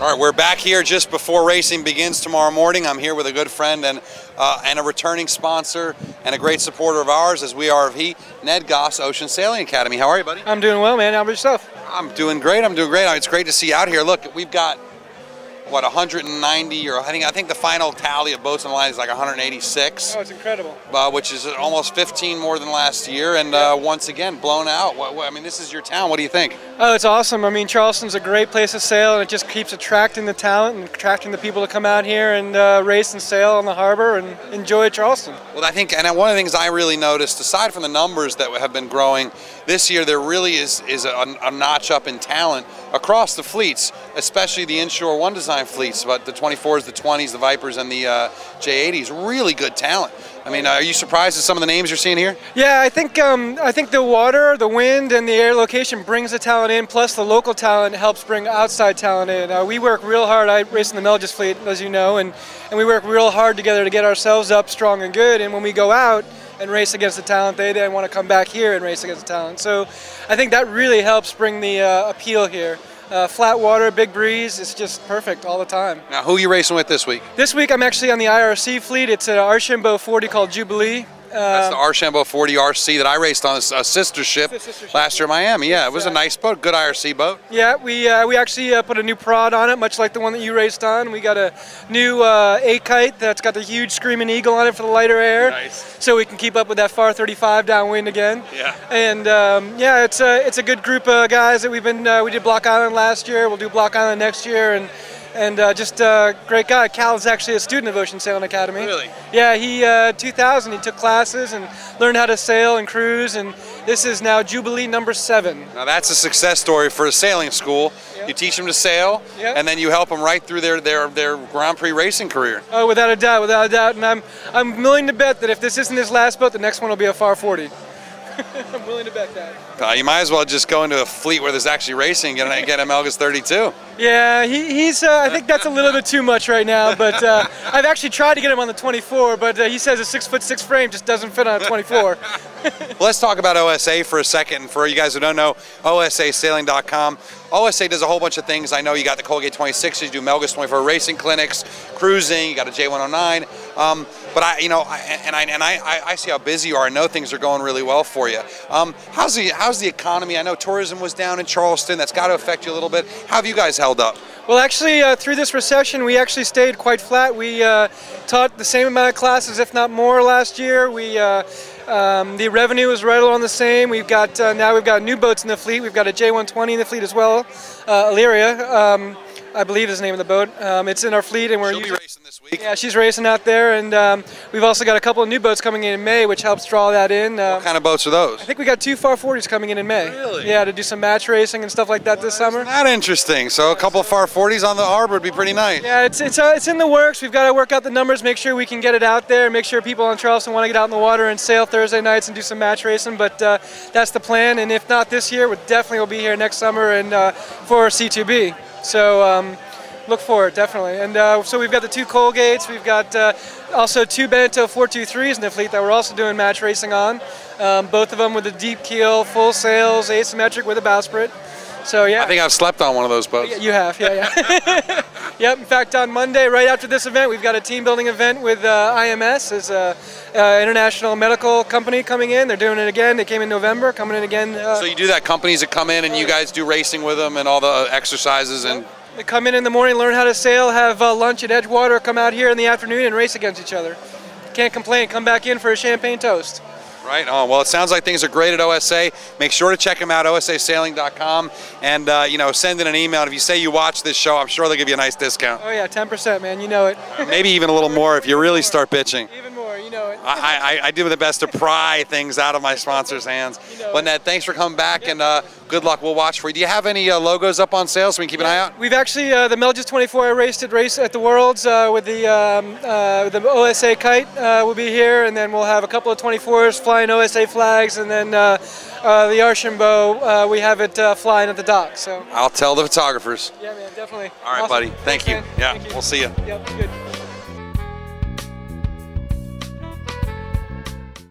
All right, we're back here just before racing begins tomorrow morning. I'm here with a good friend and a returning sponsor and a great supporter of ours, as we are of he, Ned Goss, Ocean Sailing Academy. How are you, buddy? I'm doing well, man. How about yourself? I'm doing great. I'm doing great. It's great to see you out here. Look, we've got, what, 190, or I think the final tally of boats on the line is like 186. Oh, it's incredible. Which is almost 15 more than last year, and once again, blown out. I mean, this is your town. What do you think? Oh, it's awesome. I mean, Charleston's a great place to sail, and it just keeps attracting the talent and attracting the people to come out here and race and sail on the harbor and enjoy Charleston. Well, I think, and one of the things I really noticed, aside from the numbers that have been growing, this year there really is a notch up in talent across the fleets, especially the inshore one design fleets, but the 24s, the 20s, the Vipers, and the J80s. Really good talent. I mean, are you surprised at some of the names you're seeing here? Yeah, I think the water, the wind, and the air location brings the talent in, plus the local talent helps bring outside talent in. We work real hard. I race in the Melgis fleet, as you know, and we work real hard together to get ourselves up strong and good, and when we go out and race against the talent, they then want to come back here and race against the talent. So I think that really helps bring the appeal here. Flat water, big breeze, it's just perfect all the time. Now, who are you racing with this week? This week I'm actually on the IRC fleet. It's an Archambault 40 called Jubilee. That's the Archambault 40 RC that I raced on, a sister ship last year in Miami. Yeah, it was a nice boat, good IRC boat. Yeah, we actually put a new prod on it, much like the one that you raced on. We got a new A-kite that's got the huge Screaming Eagle on it for the lighter air. Nice. So we can keep up with that FAR 35 downwind again. Yeah. And yeah, it's a good group of guys that we did Block Island last year. We'll do Block Island next year, and just a great guy. Cal is actually a student of Ocean Sailing Academy. Really? Yeah, he 2000 he took classes and learned how to sail and cruise, and this is now Jubilee number 7. Now that's a success story for a sailing school. Yep. You teach them to sail, and then you help them right through their Grand Prix racing career. Oh, without a doubt, without a doubt. And I'm willing to bet that if this isn't his last boat, the next one will be a FAR 40. I'm willing to bet that. You might as well just go into a fleet where there's actually racing and get a Melgis 32. Yeah, he's. I think that's a little bit too much right now. But I've actually tried to get him on the 24, but he says a 6'6" frame just doesn't fit on a 24. Let's talk about OSA for a second. And for you guys who don't know, OSAsailing.com. OSA does a whole bunch of things. I know you got the Colgate 26s, you do Melgis 24 racing clinics, cruising, you got a J109. But I see how busy you are. I know things are going really well for you. How's the economy? I know tourism was down in Charleston. That's got to affect you a little bit. How have you guys held up? Well, actually, through this recession, we actually stayed quite flat. We taught the same amount of classes, if not more, last year. The revenue is right along the same. We've got now we've got new boats in the fleet. We've got a J120 in the fleet as well. Illyria, I believe is the name of the boat. It's in our fleet, and She'll be racing this week. Yeah, she's racing out there, and we've also got a couple of new boats coming in May, which helps draw that in. What kind of boats are those? I think we got 2 FAR 40s coming in May. Really? Yeah, to do some match racing and stuff like that this summer. Isn't that interesting? So a couple of FAR 40s on the harbor would be pretty nice. Yeah, it's in the works. We've got to work out the numbers, make sure we can get it out there, make sure people in Charleston want to get out in the water and sail Thursday nights and do some match racing. But that's the plan, and if not this year, we definitely will be here next summer and for C2B. So. Look for it, definitely. And so we've got the 2 Colgates. We've got also 2 Bento 423s in the fleet that we're also doing match racing on. Both of them with a deep keel, full sails, asymmetric with a bowsprit. So yeah. I think I've slept on one of those boats. You have, yeah. Yep. In fact, on Monday, right after this event, we've got a team building event with IMS, as an international medical company coming in. They're doing it again. They came in November, coming in again. So you do that, companies that come in and you guys do racing with them and all the exercises and. They come in the morning, learn how to sail, have lunch at Edgewater, come out here in the afternoon and race against each other. Can't complain. Come back in for a champagne toast. Right on. Well, it sounds like things are great at OSA. Make sure to check them out, OSAsailing.com, and send in an email. And if you say you watch this show, I'm sure they'll give you a nice discount. Oh yeah, 10%, man. You know it. Maybe even a little more if you really start bitching. Even more, you know it. I do the best to pry things out of my sponsors' hands. But Ned, thanks for coming back, and good luck. We'll watch for you. Do you have any logos up on sale so we can keep an eye out? We've actually, the Melgis 24 I raced at the Worlds with the OSA kite will be here, and then we'll have a couple of 24s flying OSA flags, and then the Archambault, we have it flying at the dock. So I'll tell the photographers. Yeah, man, definitely. All right, awesome. buddy. Thank you. Man. Yeah, Thank you. We'll see you. Yep, good.